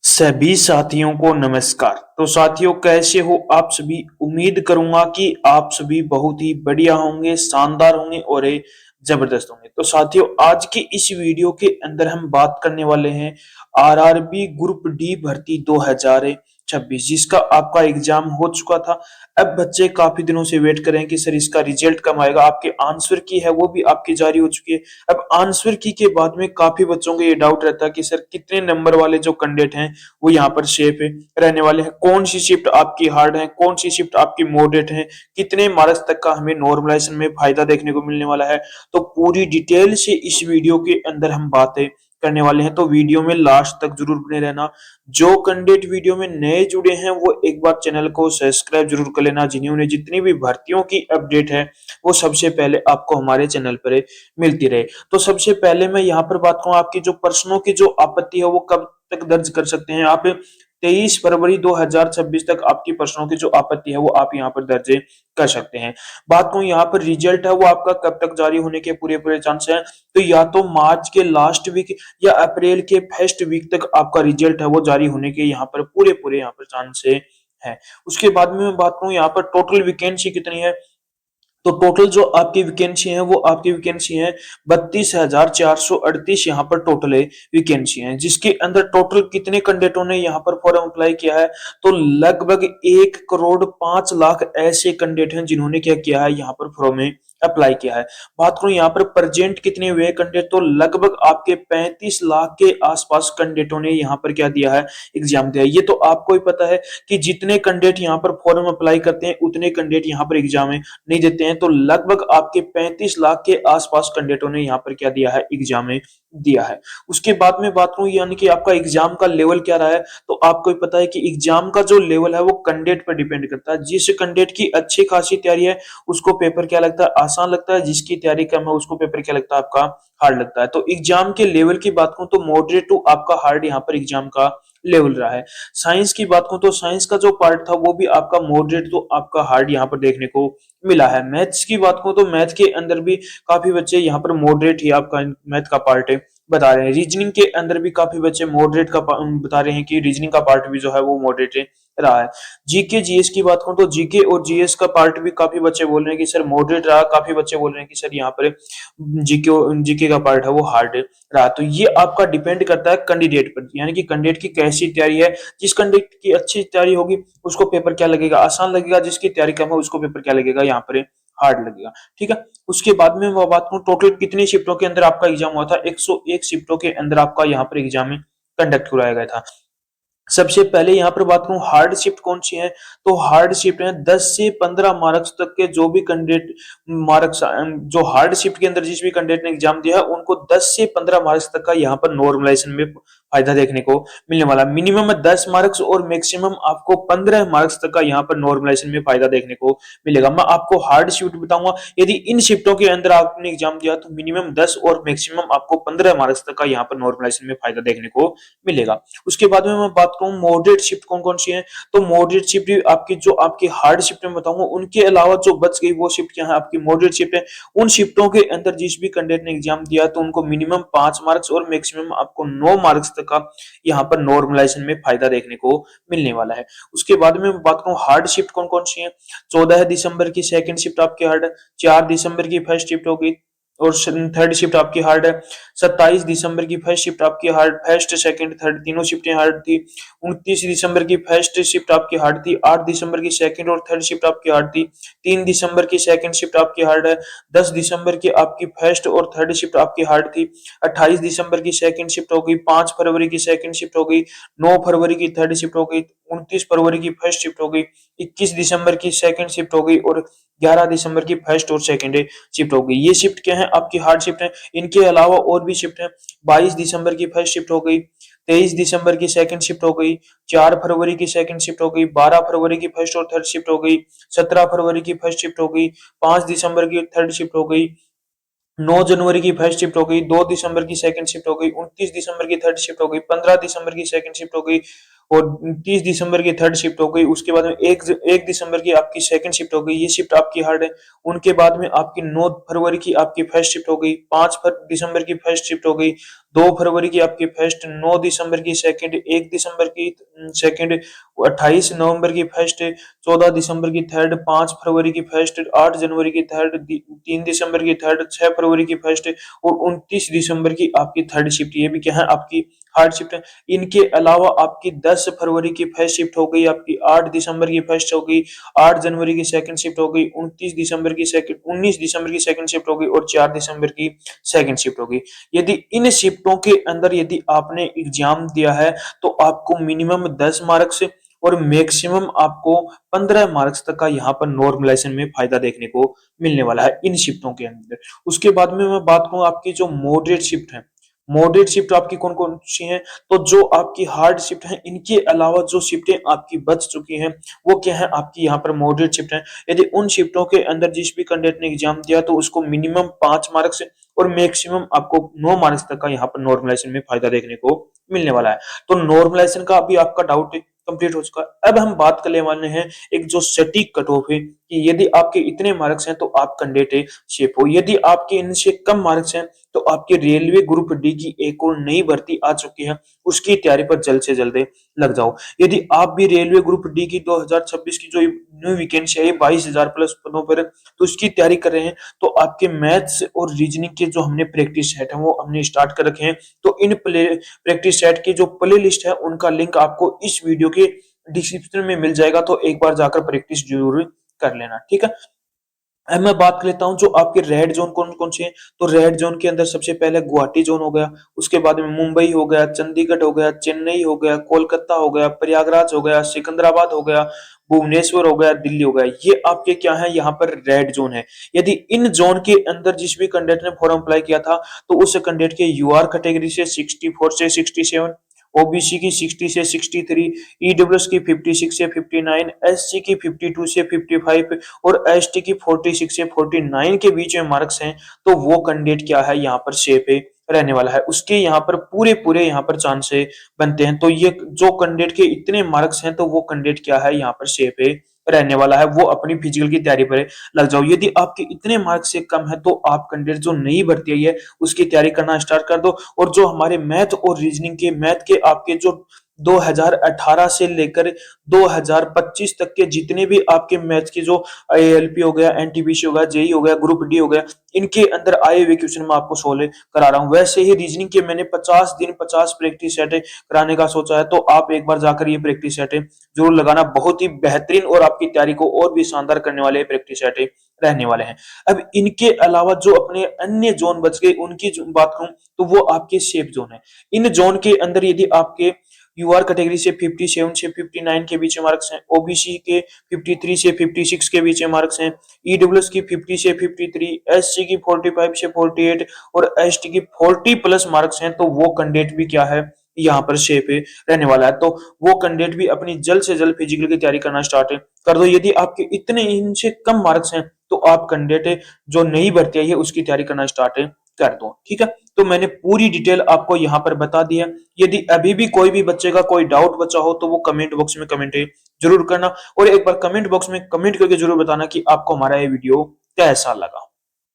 सभी साथियों को नमस्कार। तो साथियों, कैसे हो आप सभी? उम्मीद करूंगा कि आप सभी बहुत ही बढ़िया होंगे, शानदार होंगे और जबरदस्त होंगे। तो साथियों, आज की इस वीडियो के अंदर हम बात करने वाले हैं आरआरबी ग्रुप डी भर्ती 2026, जिसका आपका एग्जाम हो चुका था। अब बच्चे काफी दिनों से वेट कर रहे हैं कि सर इसका रिजल्ट कब आएगा। आपके आंसर की है वो भी आपकी जारी हो चुकी है। अब आंसर की के बाद में काफी बच्चों को ये डाउट रहता है कि सर कितने नंबर वाले जो कैंडिडेट हैं वो यहाँ पर सेफ रहने वाले हैं, कौन सी शिफ्ट आपकी हार्ड है, कौन सी शिफ्ट आपकी मॉडरेट है, कितने मार्क्स तक का हमें नॉर्मलाइजेशन में फायदा देखने को मिलने वाला है। तो पूरी डिटेल से इस वीडियो के अंदर हम बातें करने वाले हैं, तो वीडियो में लास्ट तक जरूर बने रहना। जो कैंडिडेट वीडियो में नए जुड़े हैं वो एक बार चैनल को सब्सक्राइब जरूर कर लेना, जिन्हें उन्हें जितनी भी भर्तियों की अपडेट है वो सबसे पहले आपको हमारे चैनल पर मिलती रहे। तो सबसे पहले मैं यहाँ पर बात करूं, आपकी जो प्रश्नों की जो आपत्ति है वो कब तक दर्ज कर सकते हैं आप? 23 फरवरी 2026 तक आपकी प्रश्नों की जो आपत्ति है वो आप यहाँ पर दर्ज कर सकते हैं। बात करूं यहाँ पर रिजल्ट है वो आपका कब तक जारी होने के पूरे पूरे चांस है, तो या तो मार्च के लास्ट वीक या अप्रैल के फर्स्ट वीक तक आपका रिजल्ट है वो जारी होने के यहाँ पर पूरे पूरे यहाँ पर चांस है। उसके बाद में मैं बात करूं यहाँ पर टोटल वैकेंसी कितनी है, तो टोटल जो आपकी वैकेंसी है वो आपकी वैकेंसी है 32,438 यहाँ पर टोटल वैकेंसी है, जिसके अंदर टोटल कितने कैंडिडेटों ने यहाँ पर फॉर्म अप्लाई किया है, तो लगभग 1,05,00,000 ऐसे कैंडिडेट हैं जिन्होंने क्या किया है, यहाँ पर फॉर्म में अप्लाई किया है। बात करूं यहाँ पर प्रेजेंट कितने हुए कैंडिडेट, तो लगभग आपके 35 लाख के आसपास कैंडिडेटों ने यहाँ पर क्या दिया है, एग्जाम दिया है। ये तो आपको ही पता है कि जितने कैंडिडेट यहाँ पर फॉर्म अप्लाई करते हैं उतने कैंडिडेट यहाँ पर एग्जाम नहीं देते हैं, तो लगभग आपके 35 लाख के आसपास कैंडिडेटों ने यहाँ पर क्या दिया है, एग्जाम में दिया है। उसके बाद में बात करूं यानी कि आपका एग्जाम का लेवल क्या रहा है, तो आपको पता है कि एग्जाम का जो लेवल है वो कैंडिडेट पर डिपेंड करता है। जिस कैंडिडेट की अच्छी खासी तैयारी है उसको पेपर क्या लगता है, आसान लगता है। जिसकी तैयारी कम है उसको पेपर क्या लगता है, आपका हार्ड लगता है। तो एग्जाम के लेवल की बात करूं तो मॉडरेट टू आपका हार्ड यहाँ पर एग्जाम का लेवल रहा है। साइंस की बात करूं तो साइंस का जो पार्ट था वो भी आपका मॉडरेट तो आपका हार्ड यहाँ पर देखने को मिला है। मैथ्स की बात करूं तो मैथ के अंदर भी काफी बच्चे यहाँ पर मॉडरेट ही आपका मैथ का पार्ट बता रहे हैं। रीजनिंग के अंदर भी काफी बच्चे मॉडरेट का बता रहे हैं कि रीजनिंग का पार्ट भी जो है वो मॉडरेट रहा है। जीके जीएस की बात करूं तो जीके और जीएस का पार्ट भी काफी बच्चे बोल रहे हैं कि सर मॉडरेट रहा, काफी बच्चे बोल रहे हैं कि सर यहाँ पर जीके जीके का पार्ट है वो हार्ड रहा। तो ये आपका डिपेंड करता है कैंडिडेट पर, यानी कि कैंडिडेट की कैसी तैयारी है। जिस कैंडिडेट की अच्छी तैयारी होगी उसको पेपर क्या लगेगा, आसान लगेगा। जिसकी तैयारी कम है उसको पेपर क्या लगेगा, यहाँ पर हार्ड लगेगा। ठीक है। उसके बाद में मैं बात करूं टोटल कितनी शिफ्टों के अंदर आपका एग्जाम हुआ था, 101 शिफ्टों के अंदर आपका यहाँ पर एग्जाम कंडक्ट कराया गया था। सबसे पहले यहाँ पर बात करूं हार्ड शिफ्ट कौन सी है, तो हार्ड शिफ्ट है 10 से 15 मार्क्स तक के जो भी कैंडिडेट मार्क्स जो हार्ड शिफ्ट के अंदर जिस भी कैंडिडेट ने एग्जाम दिया है उनको 10 से 15 मार्क्स तक का यहाँ पर नॉर्मलाइजेशन में फायदा देखने को मिलने वाला। मिनिमम 10 मार्क्स और मैक्सिमम आपको 15 मार्क्स तक का यहाँ पर नॉर्मलाइजेशन में फायदा देखने को मिलेगा। मैं आपको हार्ड शिफ्ट बताऊंगा, यदि इन शिफ्टों के अंदर आपने एग्जाम दिया तो मिनिमम 10 और मैक्सिमम आपको 15 मार्क्स तक का यहाँ पर नॉर्मलाइजेशन में फायदा देखने को मिलेगा। उसके बाद में मैं बात करूं मॉडरेट शिफ्ट कौन कौन सी है, तो मॉडरेट शिफ्ट आपकी जो आपकी हार्ड शिफ्ट में बताऊंगा उनके अलावा जो बच गई वो शिफ्ट क्या है, आपकी मॉडरेट शिफ्ट है। उन शिफ्टों के अंदर जिस भी कैंडिडेट ने एग्जाम दिया तो उनको मिनिमम 5 मार्क्स और मैक्सिमम आपको 9 मार्क्स तक का यहाँ पर नॉर्मलाइजेशन में फायदा देखने को मिलने वाला है। उसके बाद में बात करूं हार्ड शिफ्ट कौन कौन सी है, 14 दिसंबर की सेकंड शिफ्ट आपकी हार्ड है, 4 दिसंबर की फर्स्ट शिफ्ट होगी और थर्ड शिफ्ट आपकी हार्ड है, 27 दिसंबर की फर्स्ट शिफ्ट आपकी हार्ड, फर्स्ट सेकंड थर्ड तीनों शिफ्टें हार्ड थी, 29 दिसंबर की फर्स्ट शिफ्ट आपकी हार्ड थी, 8 दिसंबर की सेकंड और थर्ड शिफ्ट आपकी हार्ड थी, 3 दिसंबर की सेकंड शिफ्ट आपकी हार्ड है, 10 दिसंबर की आपकी फर्स्ट और थर्ड शिफ्ट आपकी हार्ड थी, 28 दिसंबर की सेकंड शिफ्ट हो गई, 5 फरवरी की सेकंड शिफ्ट हो गई, 9 फरवरी की थर्ड शिफ्ट हो गई, 29 फरवरी की फर्स्ट शिफ्ट हो गई, 21 दिसंबर की सेकंड शिफ्ट हो गई और 11 दिसंबर की फर्स्ट और सेकंड शिफ्ट हो गई। ये शिफ्ट क्या है, आपकी हार्ड शिफ्ट है। इनके अलावा और भी शिफ्ट है, 22 दिसंबर की फर्स्ट शिफ्ट हो गई, 23 दिसंबर की सेकंड शिफ्ट हो गई, 4 फरवरी की सेकंड शिफ्ट हो गई, 12 फरवरी की फर्स्ट और थर्ड शिफ्ट हो गई, 17 फरवरी की फर्स्ट शिफ्ट हो गई, 5 दिसंबर की थर्ड शिफ्ट हो गई, 9 जनवरी की फर्स्ट शिफ्ट हो गई, 2 दिसंबर की सेकंड शिफ्ट हो गई, 29 दिसंबर की थर्ड शिफ्ट हो गई, 15 दिसंबर की सेकंड शिफ्ट हो गई, और 30 दिसंबर की थर्ड शिफ्ट हो गई, उसके बाद में 1 दिसंबर की आपकी सेकंड शिफ्ट हो गई, ये शिफ्ट आपकी हार्ड है। उनके बाद में आपकी 9 फरवरी की आपकी फर्स्ट शिफ्ट हो गई, 5 दिसंबर की फर्स्ट शिफ्ट हो गई, 2 फरवरी की आपकी फर्स्ट, 9 दिसंबर की सेकंड, 1 दिसंबर की सेकंड, 28 नवंबर की फर्स्ट, 14 दिसंबर की थर्ड, 5 फरवरी की फर्स्ट, 8 जनवरी की थर्ड, 3 दिसंबर की थर्ड, 6 फरवरी की फर्स्ट और 29 दिसंबर की आपकी थर्ड शिफ्ट, ये भी क्या है आपकी हार्ड शिफ्ट है। इनके अलावा आपकी 10 फरवरी की फर्स्ट शिफ्ट हो गई, आपकी 8 दिसंबर की फर्स्ट हो गई, 8 जनवरी की सेकंड शिफ्ट हो गई, 29 दिसंबर की सेकंड, 19 दिसंबर की सेकंड शिफ्ट हो गई और 4 दिसंबर की सेकंड शिफ्ट हो गई। यदि इन शिफ्टों के अंदर यदि आपने एग्जाम दिया है तो आपको मिनिमम 10 मार्क्स और मैक्सिमम आपको 15 मार्क्स तक का यहाँ पर नॉर्मलाइजेशन में फायदा देखने को मिलने वाला है इन शिफ्टों के अंदर। उसके बाद में मैं बात करूं आपकी जो मॉडरेट शिफ्ट है, मॉडरेट शिफ्ट आपकी कौन कौन सी हैं, तो जो आपकी हार्ड शिफ्ट है इनके अलावा जो शिफ्टें आपकी बच चुकी हैं वो क्या है आपकी यहाँ पर मॉडरेट शिफ्ट है। यदि उन शिफ्टों के अंदर जिस भी कैंडिडेट ने एग्जाम दिया तो उसको मिनिमम 5 मार्क्स और मैक्सिमम आपको 9 मार्क्स तक का यहाँ पर नॉर्मलाइजेशन में फायदा देखने को मिलने वाला है। तो नॉर्मलाइजेशन का अभी आपका डाउट कंप्लीट हो चुका है। अब हम बात करने वाले हैं एक जो सटीक कट ऑफ है कि यदि आपके इतने मार्क्स हैं तो आप कैंडिडेट शेप हो, यदि आपके इनसे कम मार्क्स हैं तो आपके रेलवे ग्रुप डी की एक और नई भर्ती आ चुकी है, उसकी तैयारी पर जल्द से जल्द लग जाओ। यदि आप भी रेलवे ग्रुप डी की 2026 की जो न्यू वैकेंसी है 22,000 प्लस पदों पर, तो उसकी तैयारी कर रहे हैं तो आपके मैथ्स और रीजनिंग के जो हमने प्रैक्टिस सेट है वो हमने स्टार्ट कर रखे हैं। तो इन प्रैक्टिस सेट की जो प्ले लिस्ट है उनका लिंक आपको इस वीडियो के डिस्क्रिप्शन में मिल जाएगा, तो एक बार जाकर प्रैक्टिस जरूर कर लेना, ठीक है। अब मैं बात कर लेता हूँ जो आपके रेड जोन कौन कौन से हैं। तो रेड जोन के अंदर सबसे पहले गुवाहाटी जोन हो गया, उसके बाद में मुंबई हो गया, चंडीगढ़ हो गया, चेन्नई हो गया, कोलकाता हो गया, प्रयागराज हो गया, सिकंदराबाद हो गया, भुवनेश्वर हो गया, दिल्ली हो गया, ये आपके क्या है यहाँ पर रेड जोन है। यदि इन जोन के अंदर जिस भी कैंडिडेट ने फॉर्म अप्लाई किया था तो उस कैंडिडेट के यूआर कैटेगरी से 64 से 67, ओबीसी की 60 से 63, ईडब्ल्यूएस की 56 से 59, एससी की 52 से 55 और एसटी की 46 से 49 के बीच में मार्क्स हैं, तो वो कैंडिडेट क्या है यहाँ पर सेफ है रहने वाला है, उसके यहाँ पर पूरे पूरे यहाँ पर चांस बनते हैं। तो ये जो कैंडिडेट के इतने मार्क्स हैं तो वो कैंडिडेट क्या है यहाँ पर सेफ है रहने वाला है, वो अपनी फिजिकल की तैयारी पर लग जाओ। यदि आपके इतने मार्क्स से कम है तो आप कैंडिडेट जो नई भर्ती आई है उसकी तैयारी करना स्टार्ट कर दो। और जो हमारे मैथ और रीजनिंग के मैथ के आपके जो 2018 से लेकर 2025 तक के जितने भी आपके मैथ की जो एएलपी हो गया, एनटीपीसी हो गया, जेई हो गया, ग्रुप डी हो गया, इनके अंदर आए हुए क्वेश्चन मैं आपको सोल्व करा रहा हूं। वैसे ही रीजनिंग के मैंने 50 दिन 50 प्रैक्टिस सेट कराने का सोचा है, तो आप एक बार जाकर ये प्रैक्टिस सेट जरूर लगाना, बहुत ही बेहतरीन और आपकी तैयारी को और भी शानदार करने वाले प्रैक्टिस सेट रहने वाले हैं। अब इनके अलावा जो अपने अन्य जोन बच गए उनकी बात करूं तो वो आपके सेफ जोन है। इन जोन के अंदर यदि आपके यूआर कैटेगरी से 57 से 59 के बीच में मार्क्स हैं, ओबीसी के 53 से 56 के बीच में मार्क्स हैं, ईडब्ल्यूएस की 50 से 53, एससी की 45 से 48 और एसटी की 40 प्लस मार्क्स हैं, तो वो कैंडिडेट भी क्या है यहाँ पर शेप रहने वाला है। तो वो कैंडिडेट भी अपनी जल्द से जल्द फिजिकल की तैयारी करना स्टार्ट कर दो। यदि आपके इतने इनसे कम मार्क्स हैं तो आप कैंडिडेट जो नई भर्ती आई है उसकी तैयारी करना स्टार्ट कर दो, ठीक है। तो मैंने पूरी डिटेल आपको यहाँ पर बता दी है। यदि अभी भी कोई भी बच्चे का कोई डाउट बचा हो तो वो कमेंट बॉक्स में कमेंट जरूर करना, और एक बार कमेंट बॉक्स में कमेंट करके जरूर बताना कि आपको हमारा ये वीडियो कैसा लगा।